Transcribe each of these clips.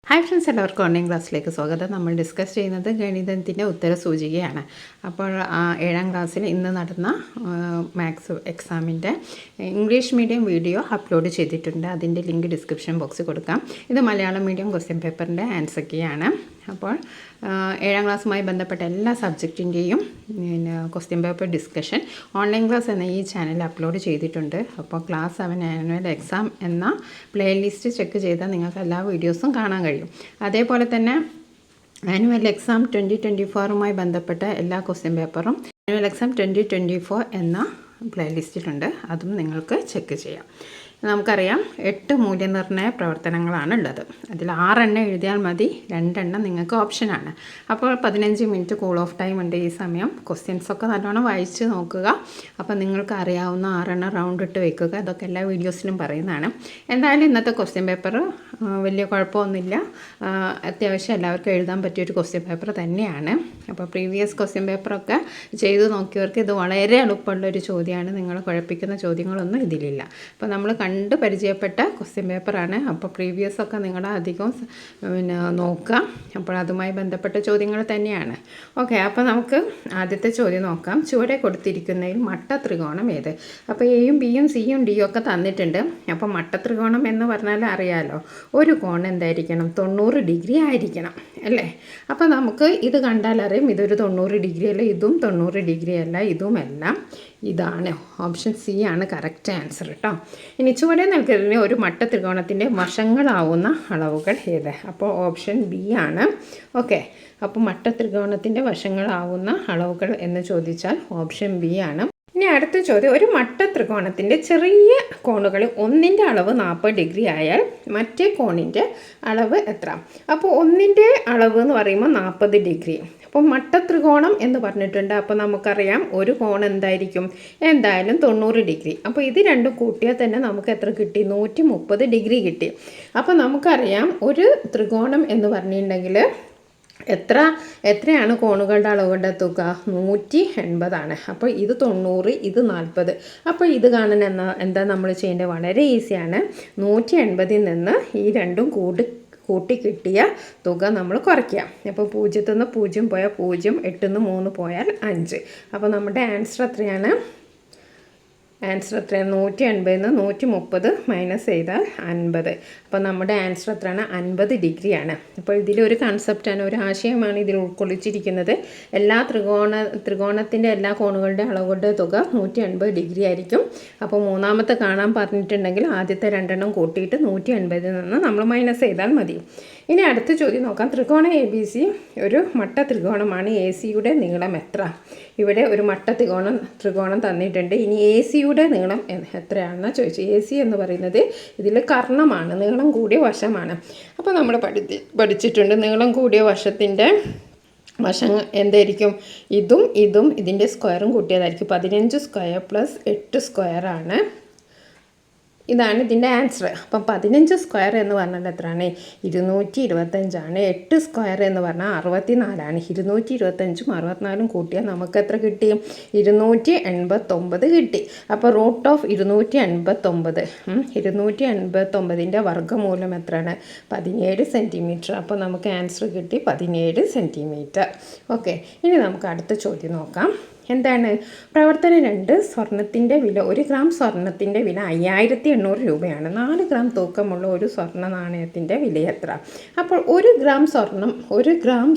Hi friends, എല്ലാവർക്കും online ക്ലാസ്സിലേക്ക് സ്വാഗതം. നമ്മൾ ഡിസ്കസ് ചെയ്യുന്നത് ഗണിതത്തിൻ്റെ ഉത്തരസൂചികയാണ്. അപ്പോൾ 7ാം ക്ലാസ്സിൽ ഇന്ന് നടന്ന മാത്സ് എക്സാമിൻ്റെ ഇംഗ്ലീഷ് മീഡിയം വീഡിയോ അപ്ലോഡ് ചെയ്തിട്ടുണ്ട്. അതിൻ്റെ ലിങ്ക് ഡിസ്ക്രിപ്ഷൻ ബോക്സിൽ കൊടുക്കാം. ഇത് മലയാളം മീഡിയം ക്വസ്റ്റ്യൻ പേപ്പറിൻ്റെ ആൻസർ കീയാണ്. അപ്പോൾ 7ാം ക്ലാസ്സുമായി ബന്ധപ്പെട്ട എല്ലാ സബ്ജക്റ്റിൻ്റെയും question paper discussion online class എന്ന ഈ ചാനൽ അപ്ലോഡ് ചെയ്തിട്ടുണ്ട്. അപ്പോൾ ക്ലാസ് 7 ആനുവൽ എക്സാം എന്ന പ്ലേലിസ്റ്റ് ചെക്ക് ചെയ്താൽ നിങ്ങൾക്ക് എല്ലാ വീഡിയോസും കാണാൻ കഴിയും. അതേപോലെ തന്നെ ആനുവൽ എക്സാം 2024മായി ബന്ധപ്പെട്ട എല്ലാ ക്വസ്റ്റ്യൻ പേപ്പറും ആനുവൽ എക്സാം 2024 എന്ന പ്ലേലിസ്റ്റിലുണ്ട്. അതും നിങ്ങൾക്ക് ചെക്ക് ചെയ്യാം. നമുക്കറിയാം 8 മൂല്യനിർണ്ണയ പ്രവർത്തനങ്ങളാണ് ഉള്ളത്. അതിൽ 6 എണ്ണം എഴുതിയാൽ മതി, 2 എണ്ണം നിങ്ങൾക്ക് ഓപ്ഷനാണ്. അപ്പോൾ 15 മിനിറ്റ് കൂൾ ഓഫ് ടൈം ഉണ്ട് ഈ സമയം. ക്വസ്റ്റ്യൻസൊക്കെ നല്ലോണം വായിച്ച് നോക്കുക. അപ്പോൾ നിങ്ങൾക്ക് അറിയാവുന്ന 6 എണ്ണം റൗണ്ട് ഇട്ട് വെക്കുക. അതൊക്കെ എല്ലാ വീഡിയോസിലും പറയുന്നതാണ്. എന്തായാലും ഇന്നത്തെ ക്വസ്റ്റ്യൻ പേപ്പർ വലിയ കുഴപ്പമൊന്നുമില്ല. അത്യാവശ്യം എല്ലാവർക്കും എഴുതാൻ പറ്റിയൊരു ക്വസ്റ്റ്യൻ പേപ്പർ തന്നെയാണ്. അപ്പോൾ പ്രീവിയസ് ക്വസ്റ്റ്യൻ പേപ്പറൊക്കെ ചെയ്ത് നോക്കിയവർക്ക് ഇത് വളരെ എളുപ്പമുള്ളൊരു ചോദ്യമാണ്. നിങ്ങളെ കുഴപ്പിക്കുന്ന ചോദ്യങ്ങളൊന്നും ഇതിലില്ല. അപ്പോൾ നമ്മൾ കണ്ട് പരിചയപ്പെട്ട ക്വസ്റ്റ്യൻ പേപ്പറാണ്. അപ്പോൾ പ്രീവിയസ് ഒക്കെ നിങ്ങൾ അധികം നോക്കുക. അപ്പോൾ അതുമായി ബന്ധപ്പെട്ട ചോദ്യങ്ങൾ തന്നെയാണ്. ഓക്കെ, അപ്പോൾ നമുക്ക് ആദ്യത്തെ ചോദ്യം നോക്കാം. ചുവടെ കൊടുത്തിരിക്കുന്നതിൽ മട്ട ത്രികോണം ഏത്? അപ്പോൾ എയും ബിയും സിയും ഡിയും ഒക്കെ തന്നിട്ടുണ്ട്. അപ്പോൾ മട്ട ത്രികോണം എന്ന് പറഞ്ഞാൽ അറിയാലോ, ഒരു കോൺ എന്തായിരിക്കണം? 90 ഡിഗ്രി ആയിരിക്കണം അല്ലേ? അപ്പോൾ നമുക്ക് ഇത് കണ്ടാൽ അറിയാം ഇതൊരു 90 ഡിഗ്രി അല്ല, ഇതും 90 ഡിഗ്രി അല്ല, ഇതുമെല്ലാം ഇതാണ്. ഓപ്ഷൻ സി ആണ് കറക്റ്റ് ആൻസർ കേട്ടോ. ഇനി ചുവടെ നൽകുന്നതിന് ഒരു മട്ട ത്രികോണത്തിൻ്റെ വശങ്ങളാവുന്ന അളവുകൾ ഏത്? അപ്പോൾ ഓപ്ഷൻ ബി ആണ്. ഓക്കെ, അപ്പോൾ മട്ട ത്രികോണത്തിൻ്റെ വശങ്ങളാവുന്ന അളവുകൾ എന്ന് ചോദിച്ചാൽ ഓപ്ഷൻ ബി ആണ്. ഇനി അടുത്ത ചോദ്യം, ഒരു മട്ട ത്രികോണത്തിൻ്റെ ചെറിയ കോണുകളിൽ ഒന്നിൻ്റെ അളവ് 40 ഡിഗ്രി ആയാൽ മറ്റേ കോണിൻ്റെ അളവ് എത്ര? അപ്പോൾ ഒന്നിൻ്റെ അളവ് എന്ന് പറയുമ്പോൾ 40 ഡിഗ്രി. അപ്പോൾ മട്ട ത്രികോണം എന്ന് പറഞ്ഞിട്ടുണ്ട്. അപ്പോൾ നമുക്കറിയാം ഒരു കോൺ എന്തായിരിക്കും? എന്തായാലും 90 ഡിഗ്രി. അപ്പോൾ ഇത് രണ്ടും കൂട്ടിയാൽ തന്നെ നമുക്ക് എത്ര കിട്ടി? 130 ഡിഗ്രി കിട്ടി. അപ്പോൾ നമുക്കറിയാം ഒരു ത്രികോണം എന്ന് പറഞ്ഞിട്ടുണ്ടെങ്കിൽ എത്രയാണ് കോണുകളുടെ അളവുകളുടെ തുക? 180 ആണ്. അപ്പോൾ ഇത് 90, ഇത് 40. അപ്പോൾ ഇത് കാണാൻ എന്താ നമ്മൾ ചെയ്യേണ്ടത്? വളരെ ഈസിയാണ്. 180ൽ നിന്ന് ഈ രണ്ടും കൂട്ടി കിട്ടിയ തുക നമ്മൾ കുറയ്ക്കുക. അപ്പോൾ 0ൽ നിന്ന് 0 പോയാൽ 0, 8ൽ നിന്ന് 3 പോയാൽ 5. അപ്പോൾ നമ്മുടെ ആൻസർ എത്രയാണ്? 180ൽ നിന്ന് 130 മൈനസ് ചെയ്താൽ 50. അപ്പോൾ നമ്മുടെ ആൻസർ എത്രയാണ്? 50 ഡിഗ്രിയാണ്. അപ്പോൾ ഇതിലൊരു കൺസെപ്റ്റാണ്, ഒരു ആശയമാണ് ഇതിൽ ഉൾക്കൊള്ളിച്ചിരിക്കുന്നത്. എല്ലാ ത്രികോണത്തിൻ്റെ എല്ലാ കോണുകളുടെ അളവുകളുടെ തുക 180 ഡിഗ്രി ആയിരിക്കും. അപ്പോൾ മൂന്നാമത്തെ കാണാൻ പറഞ്ഞിട്ടുണ്ടെങ്കിൽ ആദ്യത്തെ 2 എണ്ണം കൂട്ടിയിട്ട് 180ൽ നിന്ന് നമ്മൾ മൈനസ് ചെയ്താൽ മതി. ഇനി അടുത്ത ചോദ്യം നോക്കാം. ത്രികോണം എ ബി സി ഒരു മട്ട ത്രികോണമാണ്. എ സിയുടെ നീളം എത്ര? ഇവിടെ ഒരു മട്ട ത്രികോണം തന്നിട്ടുണ്ട്. ഇനി എ സിയുടെ നീളം എത്രയാണെന്ന് ചോദിച്ചു. എ സി എന്ന് പറയുന്നത് ഇതിൽ കർണമാണ്, നീളം കൂടിയ വശമാണ്. അപ്പോൾ നമ്മൾ പഠിച്ചിട്ടുണ്ട് നീളം കൂടിയ വശത്തിൻ്റെ വശം എന്തായിരിക്കും? ഇതും ഇതിൻ്റെ സ്ക്വയറും കൂട്ടിയതായിരിക്കും. 15 സ്ക്വയർ പ്ലസ് 8 സ്ക്വയറാണ്. ഇതാണ് ഇതിൻ്റെ ആൻസർ. അപ്പം 15 സ്ക്വയർ എന്ന് പറഞ്ഞാൽ എത്രയാണ്? 225ആണ്. 8 സ്ക്വയർ എന്ന് പറഞ്ഞാൽ 64ആണ്. 225ഉം 64ഉം കൂട്ടിയാൽ നമുക്ക് എത്ര കിട്ടി? 289 കിട്ടി. അപ്പോൾ റൂട്ട് ഓഫ് 289, 289ൻ്റെ വർഗ്ഗമൂലം എത്രയാണ്? 17 സെൻറ്റിമീറ്റർ. അപ്പോൾ നമുക്ക് ആൻസർ കിട്ടി 17 സെൻറ്റിമീറ്റർ. ഓക്കെ, ഇനി നമുക്ക് അടുത്ത ചോദ്യം നോക്കാം. എന്താണ്? പ്രവർത്തനം 2, സ്വർണത്തിൻ്റെ വില. 1 ഗ്രാം സ്വർണത്തിൻ്റെ വില 5800 രൂപയാണ്. 4 ഗ്രാം തൂക്കമുള്ള ഒരു സ്വർണ്ണ നാണയത്തിൻ്റെ വില എത്ര? അപ്പോൾ 1 ഗ്രാം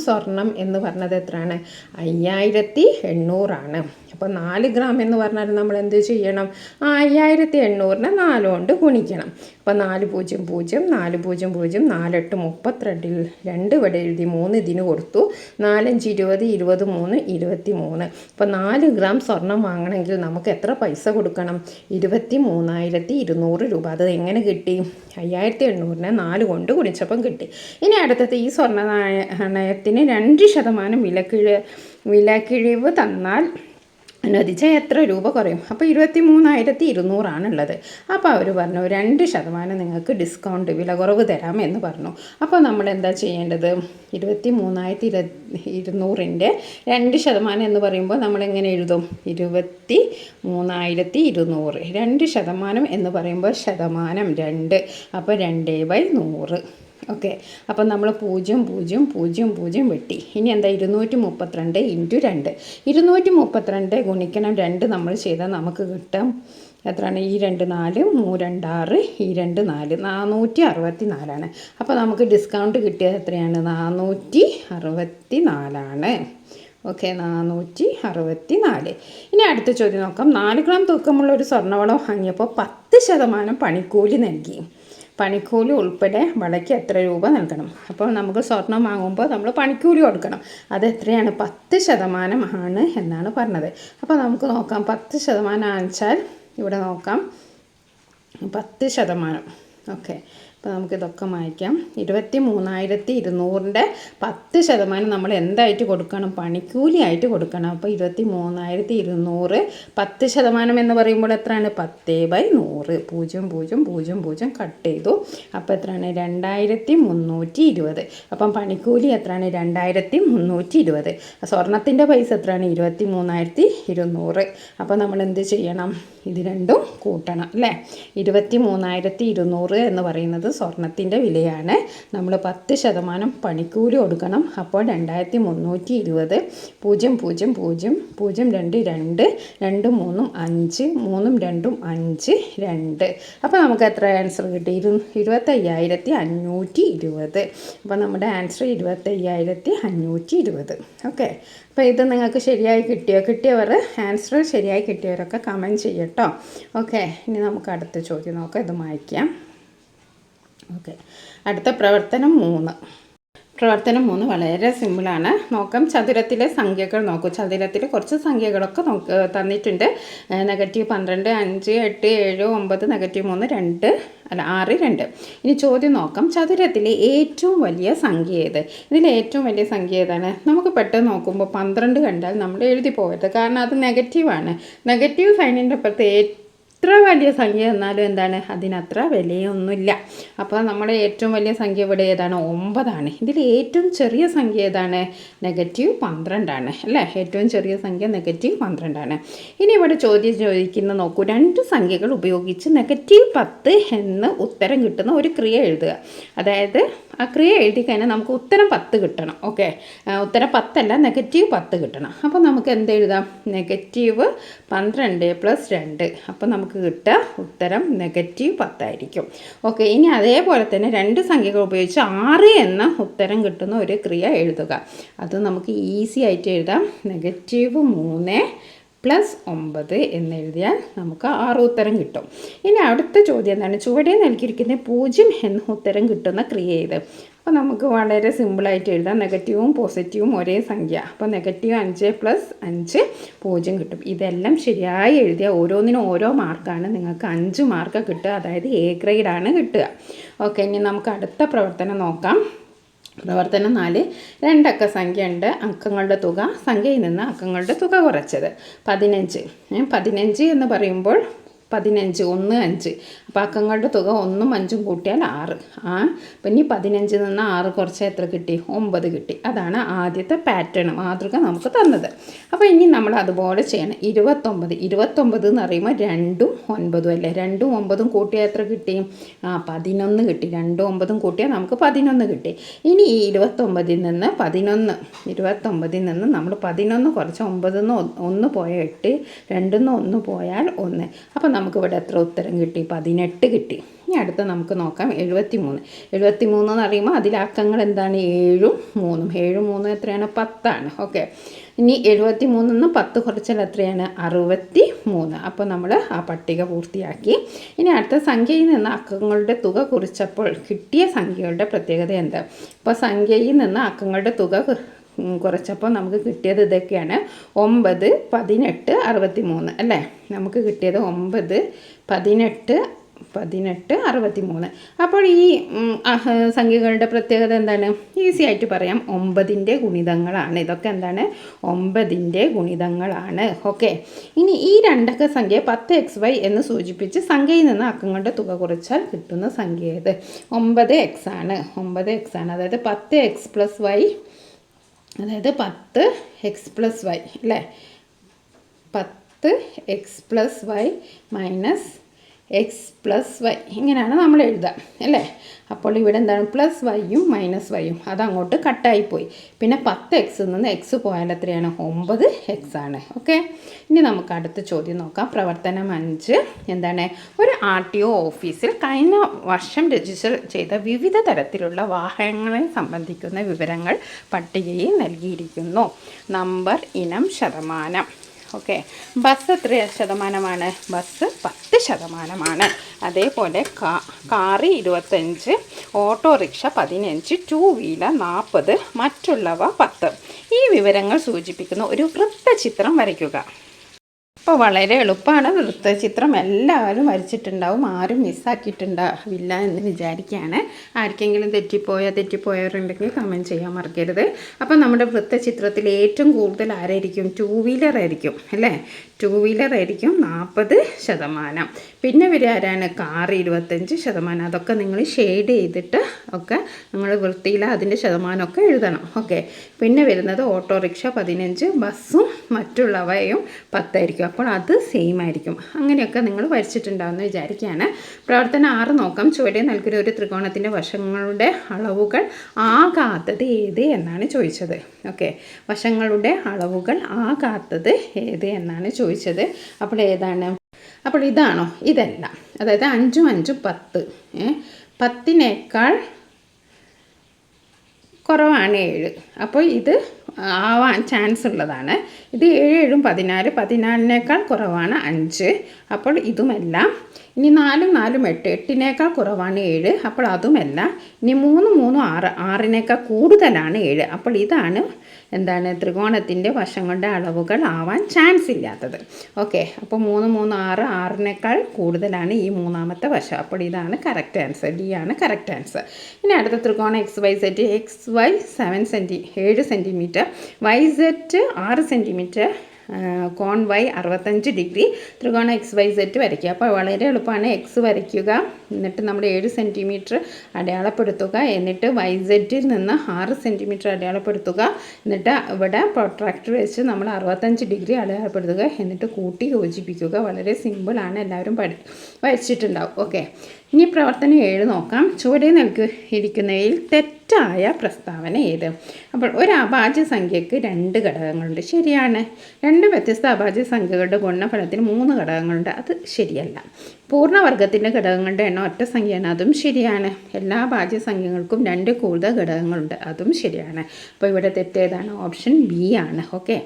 സ്വർണം എന്ന് പറഞ്ഞത് എത്രയാണ്? 5800 ആണ്. അപ്പോൾ 4 ഗ്രാം എന്ന് പറഞ്ഞാൽ നമ്മൾ എന്ത് ചെയ്യണം? 5800നെ 4 കൊണ്ട് ഗുണിക്കണം. അപ്പോൾ 4 0 0 4 0 0 4 8 32, 2 ഇവിടെ എഴുതി, 3 ഇതിന് കൊടുത്തു, 4 5 20, 23 23. അപ്പോൾ 4 ഗ്രാം സ്വർണം വാങ്ങണമെങ്കിൽ നമുക്ക് എത്ര പൈസ കൊടുക്കണം? 23,200 രൂപ. അത് എങ്ങനെ കിട്ടി? 5800നെ 4 കൊണ്ട് ഗുണിച്ചപ്പം കിട്ടി. ഇനി അടുത്തത്, ഈ സ്വർണ്ണ നാണയത്തിന് 2% വിലക്കിഴിവ് തന്നാൽ അനുവദിച്ചാൽ എത്ര രൂപ കുറയും? അപ്പോൾ 23,200 ആണുള്ളത്. അപ്പോൾ അവർ പറഞ്ഞു 2% നിങ്ങൾക്ക് ഡിസ്കൗണ്ട്, വില കുറവ് തരാം എന്ന് പറഞ്ഞു. അപ്പോൾ നമ്മൾ എന്താ ചെയ്യേണ്ടത്? 23,200ൻ്റെ 2% എന്ന് പറയുമ്പോൾ നമ്മളെങ്ങനെ എഴുതും? 23,200. 2% എന്ന് പറയുമ്പോൾ 2%. അപ്പോൾ 2/100. ഓക്കെ, അപ്പം നമ്മൾ 0 0 0 0 വെട്ടി. ഇനി എന്താ 232 ഇൻറ്റു 2. 232 ഗുണിക്കണം 2 നമ്മൾ ചെയ്താൽ നമുക്ക് കിട്ടും എത്രയാണ്? ഈ 2 4, 3 2 6, ഈ 2 4, 464. അപ്പോൾ നമുക്ക് ഡിസ്കൗണ്ട് കിട്ടിയത് എത്രയാണ്? 464. ഓക്കെ, 464. ഇനി അടുത്ത ചോദ്യം നോക്കാം. 4 ഗ്രാം തൂക്കമുള്ള ഒരു സ്വർണ്ണവള വാങ്ങിയപ്പോൾ 10% പണിക്കൂലി നൽകി. പണിക്കൂലി ഉൾപ്പെടെ വളയ്ക്ക് എത്ര രൂപ നൽകണം? അപ്പോൾ നമുക്ക് സ്വർണം വാങ്ങുമ്പോൾ നമ്മൾ പണിക്കൂലി കൊടുക്കണം. അത് എത്രയാണ്? 10% ആണ് എന്നാണ് പറഞ്ഞത്. അപ്പോൾ നമുക്ക് നോക്കാം. 10% ആണെച്ചാൽ ഇവിടെ നോക്കാം 10%. ഓക്കെ, അപ്പോൾ നമുക്കിതൊക്കെ മായ്ക്കാം. 23,200 10% നമ്മൾ എന്തായിട്ട് കൊടുക്കണം? പണിക്കൂലിയായിട്ട് കൊടുക്കണം. അപ്പോൾ 23,200 10% എന്ന് പറയുമ്പോൾ എത്രയാണ്? 10/100. 0 0 0 0 കട്ട് ചെയ്തു. അപ്പോൾ എത്രയാണ്? 2,320. അപ്പം പണിക്കൂലി എത്രയാണ്? 2,320. സ്വർണത്തിൻ്റെ പൈസ എത്രയാണ്? 23,200. അപ്പോൾ നമ്മൾ എന്ത് ചെയ്യണം? ഇത് രണ്ടും കൂട്ടണം അല്ലേ? 23,200 എന്ന് പറയുന്നത് സ്വർണത്തിൻ്റെ വിലയാണ്. നമ്മൾ 10% പണിക്കൂലി കൊടുക്കണം. അപ്പോൾ 2,320. 0 0 0 0 2 2 2 3 5 3 2 5 2. അപ്പോൾ നമുക്ക് എത്ര ആൻസർ കിട്ടി? 25,520. അപ്പോൾ നമ്മുടെ ആൻസർ 25,520. ഓക്കെ, അപ്പോൾ ഇത് നിങ്ങൾക്ക് ശരിയായി കിട്ടിയവർ ആൻസർ ശരിയായി കിട്ടിയവരൊക്കെ കമൻറ്റ് ചെയ്യട്ടോ. ഓക്കെ, ഇനി നമുക്ക് അടുത്ത ചോദ്യം നോക്കാം. ഇത് മായ്ക്കാം. ഓക്കെ, അടുത്ത പ്രവർത്തനം 3. പ്രവർത്തനം 3 വളരെ സിമ്പിളാണ്. നോക്കാം. ചതുരത്തിലെ സംഖ്യകൾ നോക്കൂ. ചതുരത്തിൽ കുറച്ച് സംഖ്യകളൊക്കെ തന്നിട്ടുണ്ട്. -12, 5, 8, 7, 9, -3, 6, 2. ഇനി ചോദ്യം നോക്കാം. ചതുരത്തിലെ ഏറ്റവും വലിയ സംഖ്യ ഏത്? ഇതിൽ ഏറ്റവും വലിയ സംഖ്യ ഏതാണ്? നമുക്ക് പെട്ടെന്ന് നോക്കുമ്പോൾ 12 കണ്ടാൽ നമ്മൾ എഴുതി പോകരുത്. കാരണം അത് നെഗറ്റീവാണ്. നെഗറ്റീവ് സൈനിൻ്റെ അപ്പുറത്ത് എത്ര വലിയ സംഖ്യ എന്നാലും എന്താണ്? അതിനത്ര വിലയൊന്നുമില്ല. അപ്പോൾ നമ്മുടെ ഏറ്റവും വലിയ സംഖ്യ ഇവിടെ ഏതാണ്? 9 ആണ്. ഇതിൽ ഏറ്റവും ചെറിയ സംഖ്യ ഏതാണ്? -12 ആണ് അല്ലേ? ഏറ്റവും ചെറിയ സംഖ്യ -12 ആണ്. ഇനി ഇവിടെ ചോദിക്കുന്ന നോക്കൂ. 2 സംഖ്യകൾ ഉപയോഗിച്ച് -10 എന്ന് ഉത്തരം കിട്ടുന്ന ഒരു ക്രിയ എഴുതുക. അതായത് ആ ക്രിയ എഴുതി കഴിഞ്ഞാൽ നമുക്ക് ഉത്തരം 10 കിട്ടണം. ഓക്കെ, ഉത്തരം 10 അല്ല, -10 കിട്ടണം. അപ്പോൾ നമുക്ക് എന്തെഴുതാം? -12 + 2. അപ്പോൾ നമുക്ക് കിട്ടുക ഉത്തരം -10 ആയിരിക്കും. ഓക്കെ, ഇനി അതേപോലെ തന്നെ 2 സംഖ്യകൾ ഉപയോഗിച്ച് 6 എന്ന ഉത്തരം കിട്ടുന്ന ഒരു ക്രിയ എഴുതുക. അത് നമുക്ക് ഈസി ആയിട്ട് എഴുതാം. -3 + 9 എന്നെഴുതിയാൽ നമുക്ക് 6 ഉത്തരം കിട്ടും. ഇനി അടുത്ത ചോദ്യം എന്താണ്? ചുവടെ നൽകിയിരിക്കുന്ന 0 എന്ന ഉത്തരം കിട്ടുന്ന ക്രിയ ഏത്? അപ്പോൾ നമുക്ക് വളരെ സിമ്പിളായിട്ട് എഴുതാം. നെഗറ്റീവും പോസിറ്റീവും ഒരേ സംഖ്യ. അപ്പോൾ -5 + 5 0 കിട്ടും. ഇതെല്ലാം ശരിയായി എഴുതിയ ഓരോന്നിനും ഓരോ മാർക്കാണ്. നിങ്ങൾക്ക് 5 മാർക്ക് കിട്ടുക. അതായത് A ഗ്രേഡാണ് കിട്ടുക. ഓക്കെ, ഇനി നമുക്ക് അടുത്ത പ്രവർത്തനം നോക്കാം. പ്രവർത്തനം 4. 2 അക്ക സംഖ്യ ഉണ്ട്. അക്കങ്ങളുടെ തുക, സംഖ്യയിൽ നിന്ന് അക്കങ്ങളുടെ തുക കുറച്ചത്. 15. 15 എന്ന് പറയുമ്പോൾ 15 1 5. അപ്പോൾ അക്കങ്ങളുടെ തുക 1ഉം 5ഉം കൂട്ടിയാൽ 6. പിന്നെ 15 നിന്ന് 6 കുറച്ച് എത്ര കിട്ടി? 9 കിട്ടി. അതാണ് ആദ്യത്തെ പാറ്റേൺ മാതൃക നമുക്ക് തന്നത്. അപ്പോൾ ഇനി നമ്മൾ അതുപോലെ ചെയ്യണം. 29 എന്ന് പറയുമ്പോൾ 2ഉം 9ഉം അല്ലേ? 2ഉം 9ഉം കൂട്ടിയാൽ എത്ര കിട്ടി? 11 കിട്ടി. 2ഉം 9ഉം കൂട്ടിയാൽ നമുക്ക് 11 കിട്ടി. ഇനി ഈ 29 നിന്ന് 29 നിന്ന് നമ്മൾ 11 കുറച്ച് 9 1 പോയ 8, 2 1 പോയാൽ 1. അപ്പോൾ നമുക്കിവിടെ എത്ര ഉത്തരം കിട്ടി? 18 കിട്ടി. ഇനി അടുത്ത നമുക്ക് നോക്കാം. 73 എന്ന് പറയുമ്പോൾ അതിലെ അക്കങ്ങൾ എന്താണ്? 7ഉം 3ഉം. 7ഉം 3ഉം എത്രയാണ്? 10 ആണ്. ഓക്കെ, ഇനി 73 നിന്ന് 10 കുറച്ചാൽ എത്രയാണ്? 63. അപ്പോൾ നമ്മൾ ആ പട്ടിക പൂർത്തിയാക്കി. ഇനി അടുത്ത സംഖ്യയിൽ നിന്ന് അക്കങ്ങളുടെ തുക കുറിച്ചപ്പോൾ കിട്ടിയ സംഖ്യകളുടെ പ്രത്യേകത എന്താ? ഇപ്പോൾ സംഖ്യയിൽ നിന്ന് അക്കങ്ങളുടെ തുക കുറച്ചപ്പോൾ നമുക്ക് കിട്ടിയത് ഇതൊക്കെയാണ്. 9, 18, 63 അല്ലേ? നമുക്ക് കിട്ടിയത് 9, 18, 63. അപ്പോൾ ഈ സംഖ്യകളുടെ പ്രത്യേകത എന്താണ്? ഈസി ആയിട്ട് പറയാം. 9ൻ്റെ ഗുണിതങ്ങളാണ്. ഇതൊക്കെ എന്താണ്? 9ൻ്റെ ഗുണിതങ്ങളാണ്. ഓക്കെ, ഇനി ഈ 2 അക്ക സംഖ്യ 10xy എന്ന് സൂചിപ്പിച്ച് സംഖ്യയിൽ നിന്ന് അക്കങ്ങളുടെ തുക കുറച്ചാൽ കിട്ടുന്ന സംഖ്യ ഏത്? 9x ആണ്. 9x ആണ്. അതായത് 10x + y, അതായത് 10x + y അല്ലേ? 10x + y - X plus Y ഇങ്ങനെയാണ് നമ്മൾ എഴുതുക അല്ലേ. അപ്പോൾ ഇവിടെ എന്താണ് പ്ലസ് വൈയും മൈനസ് വൈയും അതങ്ങോട്ട് കട്ടായിപ്പോയി. പിന്നെ 10x നിന്ന് എക്സ് പോയാൽ എത്രയാണ് 9x ആണ്. ഓക്കെ, ഇനി നമുക്ക് അടുത്ത ചോദ്യം നോക്കാം. പ്രവർത്തനം 5 എന്താണ്? ഒരു RTO ഓഫീസിൽ കഴിഞ്ഞ വർഷം രജിസ്റ്റർ ചെയ്ത വിവിധ തരത്തിലുള്ള വാഹനങ്ങളെ സംബന്ധിക്കുന്ന വിവരങ്ങൾ പട്ടികയിൽ നൽകിയിരിക്കുന്നു. നമ്പർ, ഇനം, ശതമാനം. ഓക്കെ, ബസ് എത്ര ശതമാനമാണ്? ബസ് 10%. അതേപോലെ കാറ് 25, ഓട്ടോറിക്ഷ 15, 2 വീലർ 40, മറ്റുള്ളവ 10. ഈ വിവരങ്ങൾ സൂചിപ്പിക്കുന്ന ഒരു വൃത്തചിത്രം വരയ്ക്കുക. അപ്പോൾ വളരെ എളുപ്പമാണ്. വൃത്തചിത്രം എല്ലാവരും വരച്ചിട്ടുണ്ടാവും, ആരും മിസ്സാക്കിയിട്ടുണ്ടാവില്ല എന്ന് വിചാരിക്കുകയാണ്. ആർക്കെങ്കിലും തെറ്റിപ്പോയവരുണ്ടെങ്കിൽ കമൻറ്റ് ചെയ്യാൻ മറക്കരുത്. അപ്പോൾ നമ്മുടെ വൃത്തചിത്രത്തിൽ ഏറ്റവും കൂടുതൽ ആരായിരിക്കും? 2 വീലർ ആയിരിക്കും അല്ലേ. 2 വീലർ ആയിരിക്കും 40%. പിന്നെ ഇവർ ആരാണ്? കാറ് 25%. അതൊക്കെ നിങ്ങൾ ഷെയ്ഡ് ചെയ്തിട്ട് ഒക്കെ നിങ്ങൾ വൃത്തിയിൽ അതിൻ്റെ ശതമാനമൊക്കെ എഴുതണം. ഓക്കെ, പിന്നെ വരുന്നത് ഓട്ടോറിക്ഷ 15, ബസ്സും മറ്റുള്ളവയും 10 ആയിരിക്കും. അപ്പോൾ അത് സെയിം ആയിരിക്കും. അങ്ങനെയൊക്കെ നിങ്ങൾ വരച്ചിട്ടുണ്ടാവുമെന്ന് വിചാരിക്കുകയാണ്. പ്രവർത്തനം 6 നോക്കാം. ചുവടെ നൽകുന്ന ഒരു ത്രികോണത്തിൻ്റെ വശങ്ങളുടെ അളവുകൾ ആകാത്തത് ഏത് എന്നാണ് ചോദിച്ചത്. ഓക്കെ, വശങ്ങളുടെ അളവുകൾ ആകാത്തത് ഏത് എന്നാണ് ചോദിച്ചത്. അപ്പോൾ ഏതാണ്? അപ്പോൾ ഇതാണോ? ഇതല്ല. അതായത് 5 5 10. 10നേക്കാൾ കുറവാണ് 7. അപ്പോൾ ഇത് ആവാൻ ചാൻസ് ഉള്ളതാണ്. ഇത് 7 7 14, 14നേക്കാൾ കുറവാണ് 5. അപ്പോൾ ഇതുമല്ല. ഇനി 4 4 8, 8നേക്കാൾ കുറവാണ് 7. അപ്പോൾ അതുമല്ല. ഇനി 3 3 6, 6നേക്കാൾ കൂടുതലാണ് 7. അപ്പോൾ ഇതാണ് എന്താണ്? ത്രികോണത്തിൻ്റെ വശങ്ങളുടെ അളവുകൾ ആവാൻ ചാൻസ് ഇല്ലാത്തത്. ഓക്കെ, അപ്പോൾ 3 3 6, 6നേക്കാൾ കൂടുതലാണ് ഈ മൂന്നാമത്തെ വശം. അപ്പോൾ ഇതാണ് കറക്റ്റ് ആൻസർ. ഡി ആണ് കറക്റ്റ് ആൻസർ. ഇനി അടുത്ത ത്രികോണം XYZ. XY 7 centimetre, YZ 6 centimetre, കോൺ Y 65 ഡിഗ്രി. ത്രികോണം XYZ വരയ്ക്കുക. അപ്പോൾ വളരെ എളുപ്പമാണ്. X വരയ്ക്കുക, എന്നിട്ട് നമ്മൾ 7 സെൻറ്റിമീറ്റർ അടയാളപ്പെടുത്തുക, എന്നിട്ട് YZ നിന്ന് 6 സെൻറ്റിമീറ്റർ അടയാളപ്പെടുത്തുക, എന്നിട്ട് ഇവിടെ പ്രൊട്രാക്ടർ വെച്ച് നമ്മൾ 65 ഡിഗ്രി അടയാളപ്പെടുത്തുക, എന്നിട്ട് കൂട്ടി യോജിപ്പിക്കുക. വളരെ സിമ്പിളാണ്, എല്ലാവരും വരച്ചിട്ടുണ്ടാവും. ഓക്കെ, ഇനി പ്രവർത്തനം 7 നോക്കാം. ചുവടെ നൽകിയിരിക്കുന്നതിൽ തെറ്റായ പ്രസ്താവന ഏത്? അപ്പോൾ ഒരു അഭാജ്യ സംഖ്യയ്ക്ക് 2 ഘടകങ്ങളുണ്ട്. ശരിയാണ്. 2 വ്യത്യസ്ത അഭാജ്യ സംഖ്യകളുടെ ഗുണനഫലത്തിന് 3 ഘടകങ്ങളുണ്ട്. അത് ശരിയല്ല. പൂർണ്ണവർഗത്തിൻ്റെ ഘടകങ്ങളുടെ എണ്ണം ഒറ്റ സംഖ്യയാണ്. അതും ശരിയാണ്. എല്ലാ ഭാജ്യ സംഖ്യകൾക്കും 2 കൂടുതൽ ഘടകങ്ങളുണ്ട്. അതും ശരിയാണ്. അപ്പോൾ ഇവിടെ തെറ്റേതാണ്? ഓപ്ഷൻ ബി ആണ്. ഓക്കെ,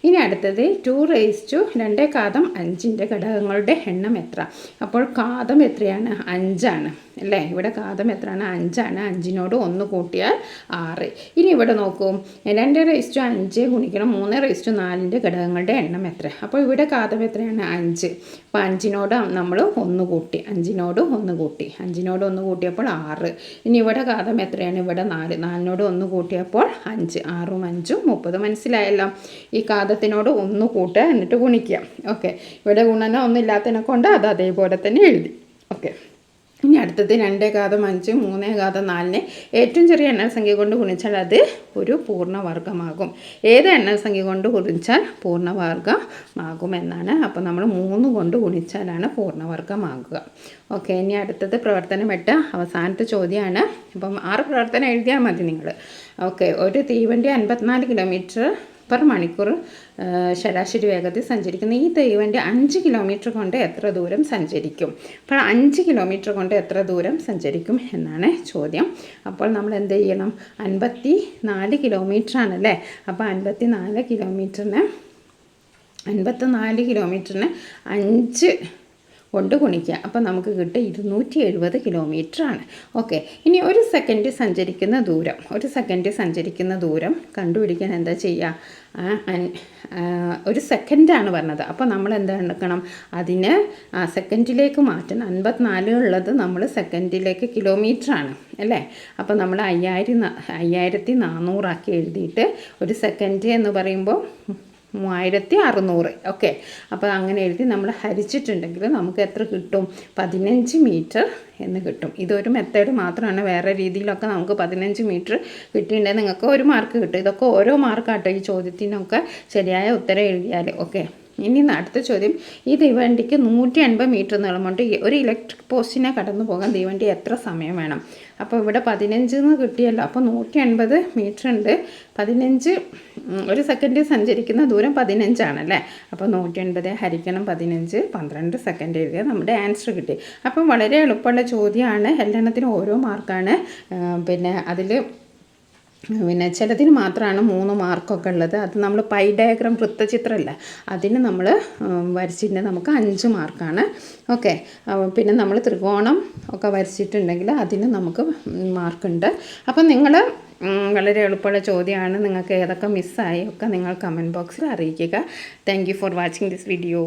ഇനി അടുത്തത് 2⁵2 ഘടകങ്ങളുടെ എണ്ണം എത്ര? അപ്പോൾ ഘാതം എത്രയാണ്? 5 ആണ് അല്ലേ. ഇവിടെ ഘാതം എത്രയാണ്? 5 ആണ്. 5നോട് 1 കൂട്ടിയാൽ 6. ഇനി ഇവിടെ നോക്കൂ, 2⁵5 ഗുണിക്കണം 3⁴ ഘടകങ്ങളുടെ എണ്ണം എത്ര? അപ്പോൾ ഇവിടെ ഘാതം എത്രയാണ്? 5. അപ്പോൾ 5നോട് നമ്മൾ 1 കൂട്ടി, 5നോട് 1 കൂട്ടി, 5നോട് 1 കൂട്ടിയപ്പോൾ 6. ഇനി ഇവിടെ ഘാതം എത്രയാണ്? ഇവിടെ 4. 4നോട് 1 കൂട്ടിയപ്പോൾ 5. 6ഉം 5ഉം 30. മനസ്സിലായല്ലോ? ഈ ഘാതത്തിനോട് 1 കൂട്ടുക, എന്നിട്ട് ഗുണിക്കുക. ഓക്കെ, ഇവിടെ ഗുണനം ഒന്നുമില്ലാത്തതിനെ കൊണ്ട് അത് അതേപോലെ തന്നെ എഴുതി. ഓക്കെ, ഇനി അടുത്തത് 2⁵5 3⁵4 ഏറ്റവും ചെറിയ എണ്ണസംഖ്യ കൊണ്ട് ഗുണിച്ചാൽ അത് ഒരു പൂർണ്ണവർഗമാകും. ഏത് എണ്ണസംഖ്യ കൊണ്ട് ഗുണിച്ചാൽ പൂർണ്ണവർഗമാകുമെന്നാണ്. അപ്പോൾ നമ്മൾ 3 കൊണ്ട് ഗുണിച്ചാലാണ് പൂർണ്ണവർഗമാകുക. ഓക്കെ, ഇനി അടുത്തത് പ്രവർത്തനം 8 അവസാനത്തെ ചോദ്യമാണ്. അപ്പം 6 പ്രവർത്തനം എഴുതിയാൽ മതി നിങ്ങൾ. ഓക്കെ, ഒരു തീവണ്ടി 54 കിലോമീറ്റർ മണിക്കൂർ ശരാശരി വേഗത്തിൽ സഞ്ചരിക്കുന്ന ഈ തീവണ്ടി 5 കിലോമീറ്റർ കൊണ്ട് എത്ര ദൂരം സഞ്ചരിക്കും? അപ്പോൾ 5 കിലോമീറ്റർ കൊണ്ട് എത്ര ദൂരം സഞ്ചരിക്കും എന്നാണ് ചോദ്യം. അപ്പോൾ നമ്മൾ എന്ത് ചെയ്യണം? 54 കിലോമീറ്റർ ആണല്ലേ. അപ്പോൾ 54 കിലോമീറ്ററിന് 5 കൊണ്ട് ഗുണിക്കുക. അപ്പോൾ നമുക്ക് കിട്ടുക 270 കിലോമീറ്റർ ആണ്. ഓക്കെ, ഇനി ഒരു സെക്കൻഡ് സഞ്ചരിക്കുന്ന ദൂരം കണ്ടുപിടിക്കാൻ എന്താ ചെയ്യുക? ഒരു സെക്കൻഡാണ് പറഞ്ഞത്. അപ്പോൾ നമ്മൾ എന്താ എടുക്കണം? അതിന് സെക്കൻഡിലേക്ക് മാറ്റണം. 54 ഉള്ളത് നമ്മൾ സെക്കൻഡിലേക്ക് കിലോമീറ്ററാണ് അല്ലേ. അപ്പോൾ നമ്മൾ 5400 ആക്കി എഴുതിയിട്ട് ഒരു സെക്കൻഡ് എന്ന് പറയുമ്പോൾ 3600. ഓക്കെ, അപ്പോൾ അങ്ങനെ എഴുതി നമ്മൾ ഹരിച്ചിട്ടുണ്ടെങ്കിൽ നമുക്ക് എത്ര കിട്ടും? 15 മീറ്റർ എന്ന് കിട്ടും. ഇതൊരു മെത്തേഡ് മാത്രമാണ്. വേറെ രീതിയിലൊക്കെ നമുക്ക് 15 മീറ്റർ കിട്ടിയിട്ടുണ്ടെങ്കിൽ നിങ്ങൾക്ക് 1 മാർക്ക് കിട്ടും. ഇതൊക്കെ ഓരോ മാർക്കാട്ടോ ഈ ചോദ്യത്തിനൊക്കെ ശരിയായ ഉത്തരം എഴുതിയാൽ. ഓക്കെ. ഇനി അടുത്ത ചോദ്യം, ഈ തീവണ്ടിക്ക് 180 മീറ്റർ നീളമുണ്ട്. ഒരു ഇലക്ട്രിക് പോസ്റ്റിനെ കടന്നു പോകാൻ തീവണ്ടി എത്ര സമയം വേണം? അപ്പോൾ ഇവിടെ 15 എന്ന് കിട്ടിയല്ലോ. അപ്പോൾ 180 മീറ്റർ ഉണ്ട്, 15 ഒരു സെക്കൻഡിൽ സഞ്ചരിക്കുന്ന ദൂരം 15 ആണല്ലേ. അപ്പോൾ 180 ഹരിക്കണം 15, 12 സെക്കൻഡ് എഴുതിയാൽ നമ്മുടെ ആൻസർ കിട്ടി. അപ്പം വളരെ എളുപ്പമുള്ള ചോദ്യമാണ്. എല്ലാത്തിനും ഓരോ മാർക്കാണ്. പിന്നെ അതിൽ ചിലതിന് മാത്രമാണ് 3 മാർക്കൊക്കെ ഉള്ളത്. അത് നമ്മൾ പൈ ഡയഗ്രാം വൃത്തചിത്രമല്ല, അതിന് നമ്മൾ വരച്ചിട്ടുണ്ടെങ്കിൽ നമുക്ക് 5 മാർക്കാണ്. ഓക്കെ. പിന്നെ നമ്മൾ ത്രികോണം ഒക്കെ വരച്ചിട്ടുണ്ടെങ്കിൽ അതിന് നമുക്ക് മാർക്കുണ്ട്. അപ്പം നിങ്ങൾ വളരെ എളുപ്പമുള്ള ചോദ്യമാണ്. നിങ്ങൾക്ക് ഏതൊക്കെ മിസ്സായി ഒക്കെ നിങ്ങൾ കമൻറ്റ് ബോക്സിൽ അറിയിക്കുക. Thank you for watching this video.